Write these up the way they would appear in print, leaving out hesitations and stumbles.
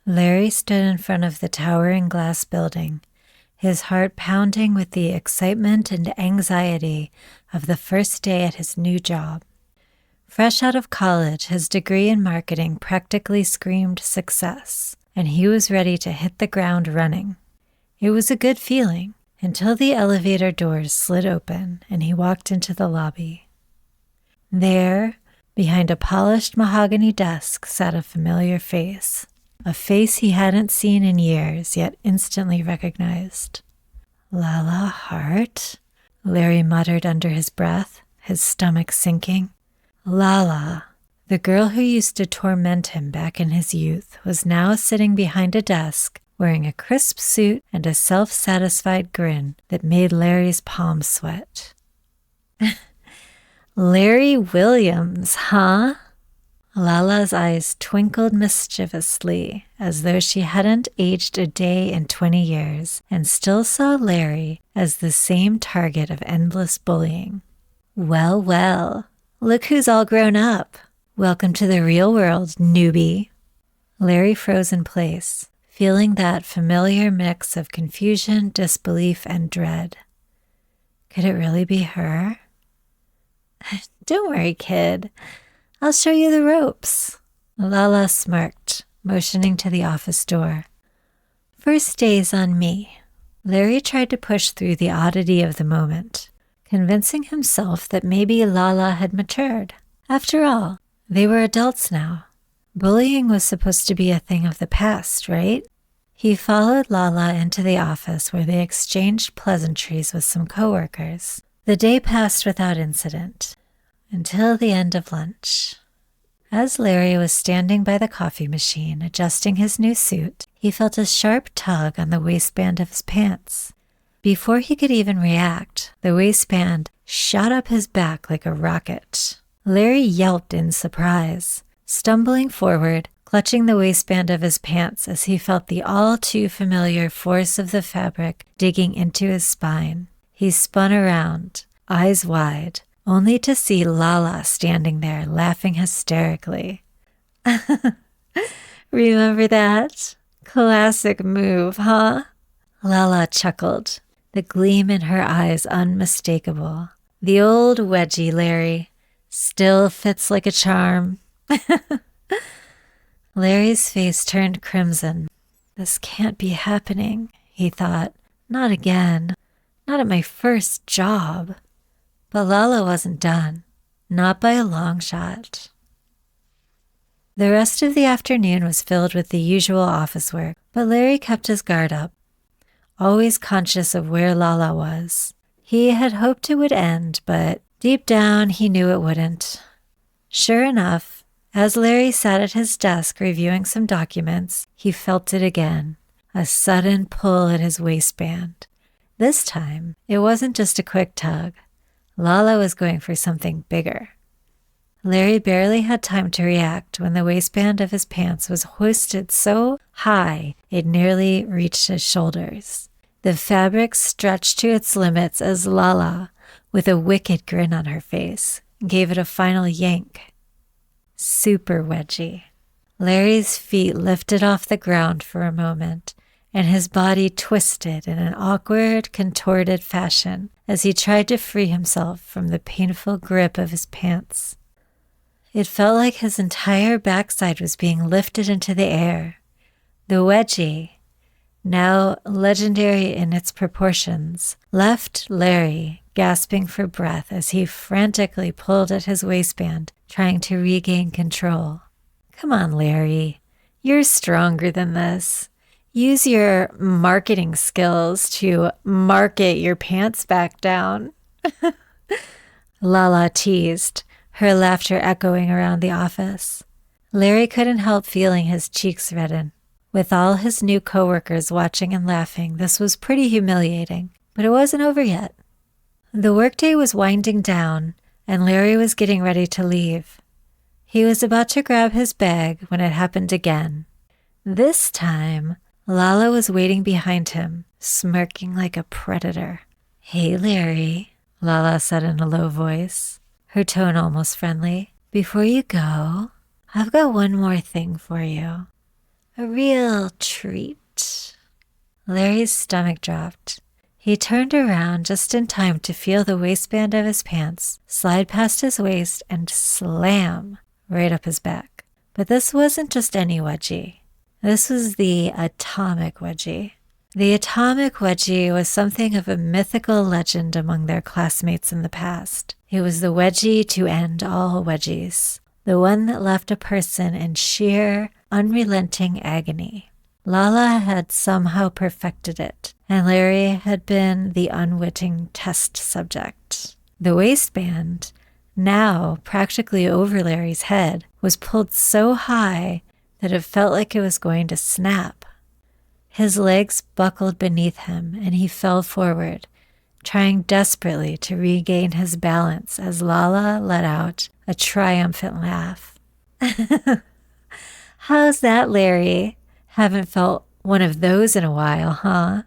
Larry stood in front of the towering glass building, his heart pounding with the excitement and anxiety of the first day at his new job. Fresh out of college, his degree in marketing practically screamed success, and he was ready to hit the ground running. It was a good feeling until the elevator doors slid open and he walked into the lobby. There, behind a polished mahogany desk, sat a familiar face. A face he hadn't seen in years, yet instantly recognized. Lala Hart? Larry muttered under his breath, his stomach sinking. Lala, the girl who used to torment him back in his youth, was now sitting behind a desk, wearing a crisp suit and a self-satisfied grin that made Larry's palms sweat. Larry Williams, huh? Lala's eyes twinkled mischievously, as though she hadn't aged a day in 20 years and still saw Larry as the same target of endless bullying. Well, well, look who's all grown up. Welcome to the real world, newbie. Larry froze in place, feeling that familiar mix of confusion, disbelief, and dread. Could it really be her? Don't worry, kid. I'll show you the ropes. Lala smirked, motioning to the office door. First day's on me. Larry tried to push through the oddity of the moment, convincing himself that maybe Lala had matured. After all, they were adults now. Bullying was supposed to be a thing of the past, right? He followed Lala into the office where they exchanged pleasantries with some coworkers. The day passed without incident, until the end of lunch. As Larry was standing by the coffee machine adjusting his new suit, he felt a sharp tug on the waistband of his pants. Before he could even react, the waistband shot up his back like a rocket. Larry yelped in surprise, stumbling forward, clutching the waistband of his pants as he felt the all-too-familiar force of the fabric digging into his spine. He spun around, eyes wide, only to see Lala standing there laughing hysterically. Remember that? Classic move, huh? Lala chuckled, the gleam in her eyes unmistakable. The old wedgie, Larry, still fits like a charm. Larry's face turned crimson. This can't be happening, he thought. Not again. Not at my first job. But Lala wasn't done. Not by a long shot. The rest of the afternoon was filled with the usual office work, but Larry kept his guard up, always conscious of where Lala was. He had hoped it would end, but deep down he knew it wouldn't. Sure enough, as Larry sat at his desk reviewing some documents, he felt it again, a sudden pull at his waistband. This time, it wasn't just a quick tug. Lala was going for something bigger. Larry barely had time to react when the waistband of his pants was hoisted so high it nearly reached his shoulders. The fabric stretched to its limits as Lala, with a wicked grin on her face, gave it a final yank. Super wedgie. Larry's feet lifted off the ground for a moment, and his body twisted in an awkward, contorted fashion as he tried to free himself from the painful grip of his pants. It felt like his entire backside was being lifted into the air. The wedgie, now legendary in its proportions, left Larry gasping for breath as he frantically pulled at his waistband, trying to regain control. Come on, Larry. You're stronger than this. Use your marketing skills to market your pants back down. Lala teased, her laughter echoing around the office. Larry couldn't help feeling his cheeks redden. With all his new coworkers watching and laughing, this was pretty humiliating, but it wasn't over yet. The workday was winding down, and Larry was getting ready to leave. He was about to grab his bag when it happened again. This time, Lala was waiting behind him, smirking like a predator. Hey, Larry, Lala said in a low voice, her tone almost friendly. Before you go, I've got one more thing for you. A real treat. Larry's stomach dropped. He turned around just in time to feel the waistband of his pants slide past his waist and slam right up his back. But this wasn't just any wedgie. This was the atomic wedgie. The atomic wedgie was something of a mythical legend among their classmates in the past. It was the wedgie to end all wedgies, the one that left a person in sheer, unrelenting agony. Lala had somehow perfected it, and Larry had been the unwitting test subject. The waistband, now practically over Larry's head, was pulled so high that it felt like it was going to snap. His legs buckled beneath him, and he fell forward, trying desperately to regain his balance as Lala let out a triumphant laugh. How's that, Larry? Haven't felt one of those in a while, huh?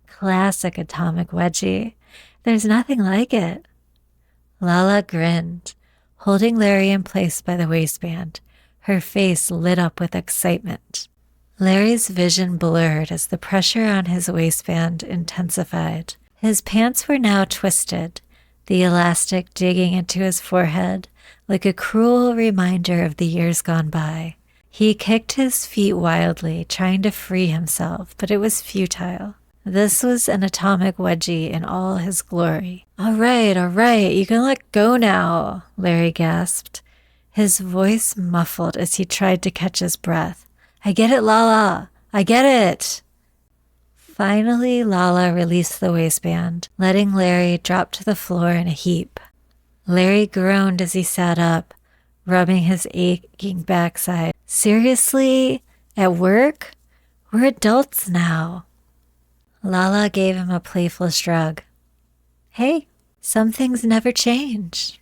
Classic atomic wedgie. There's nothing like it. Lala grinned, holding Larry in place by the waistband, her face lit up with excitement. Larry's vision blurred as the pressure on his waistband intensified. His pants were now twisted, the elastic digging into his forehead like a cruel reminder of the years gone by. He kicked his feet wildly, trying to free himself, but it was futile. This was an atomic wedgie in all his glory. All right, you can let go now, Larry gasped, his voice muffled as he tried to catch his breath. I get it, Lala. I get it. Finally, Lala released the waistband, letting Larry drop to the floor in a heap. Larry groaned as he sat up, rubbing his aching backside. Seriously? At work? We're adults now. Lala gave him a playful shrug. Hey, some things never change.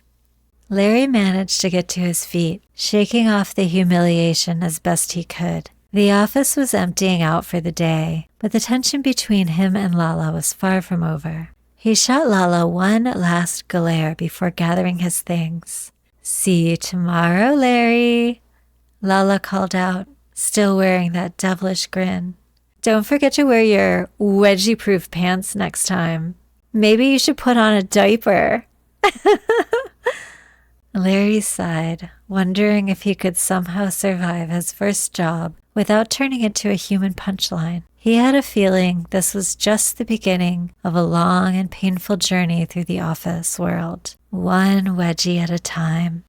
Larry managed to get to his feet, shaking off the humiliation as best he could. The office was emptying out for the day, but the tension between him and Lala was far from over. He shot Lala one last glare before gathering his things. See you tomorrow, Larry, Lala called out, still wearing that devilish grin. Don't forget to wear your wedgie-proof pants next time. Maybe you should put on a diaper. Larry sighed, wondering if he could somehow survive his first job without turning into a human punchline. He had a feeling this was just the beginning of a long and painful journey through the office world, one wedgie at a time.